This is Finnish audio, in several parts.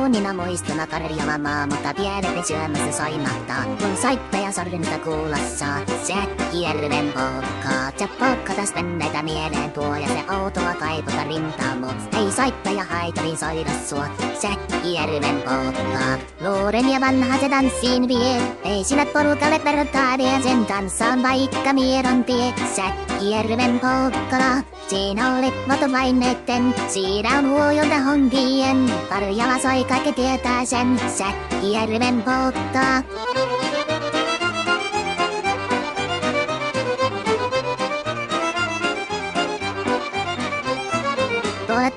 kauniina muistona karjalamaa, mutta pienet syömässä soimattaa. Kun soittaja sorvinta kuulossa, Säkkijärven polkkaa. Ja polkkatas menneitä mieleen tuo ja se outoa kaiputa rintaamo. Ei soittaja haitarin soida sua, Säkkijärven polkkaa. Luuren ja vanha se tanssiin vie, ei sinä porukalle vertaa sen tanssaan vaikka miedon tie. Säkkijärven polkkala, siinä oli motovaineitten, siinä on huojolta honkien. Karjala soi kaikki tietää sen, Säkkijärven polttaa.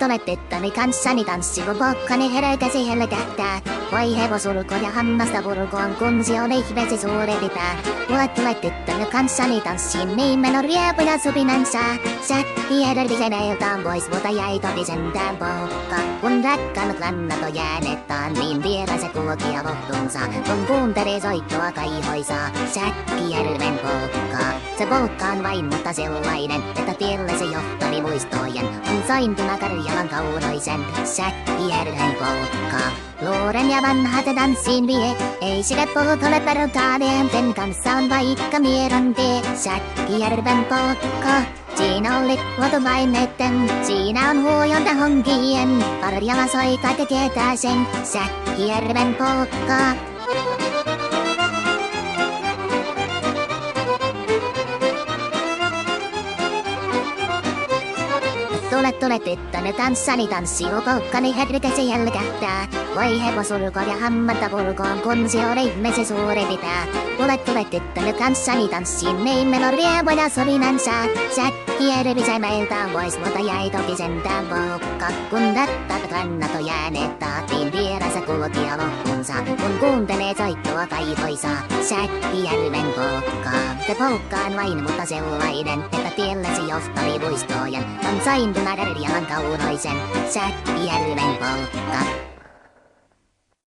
Olet tyttöni kanssani tanssi, kun pokkani herkäsi helkähtää. Voi hevosulko ja hammasta purkoon, kun se on ihmeesi suuri pitää. Olet tyttöni kanssani tanssiin, niin menon riepuja supinansa. Säkkijärvi eiltaan pois, mutta jäi toki sentään polkka. Kun rakkaanut lannat on jääneettaan, niin vielä se kulkija lohtunsa. Kun kuunteli soittoa kaihoisaa, Säkkijärven polkkaa. Se polkka on vain mutta sellainen, että tielle se johtoni muistojen. On sointuna Karjalan kaunoisen, Säkkijärven polkkaa. Luuren ja vanha te tanssiin vie, ei sille polkolle vertaa nienten kanssa on vaikka miedon tie. Säkkijärven polkkaa. Siinä oli luotuvaineitten, siinä on huojonta honkien. Karjala soi kaikki tietää sen, Säkkijärven polkkaa. Tule tyttöni tanssani tanssi, kun polkkani herkäsi helkähtää. Voi hevosulko ja hammata purkoon, kun se on ihmeesi suuri pitää. Tule tyttöni kanssani tanssiin, niin meillä on riemuja sovinansa. Säkkijärvi se meiltään pois, mutta jäi toki sentään polkka. Kun rakkaat kannat on jääneet taatiin, vierässä kulkija lohkunsa. Kun kuuntelee soittoa kaihoisaa, Säkkijärven polkkaa. Se polkka on vain mutta sellainen, että tiellesi johtoli muistojen. On sointuna Karjalan kaunoisen, Säkkijärven polkka.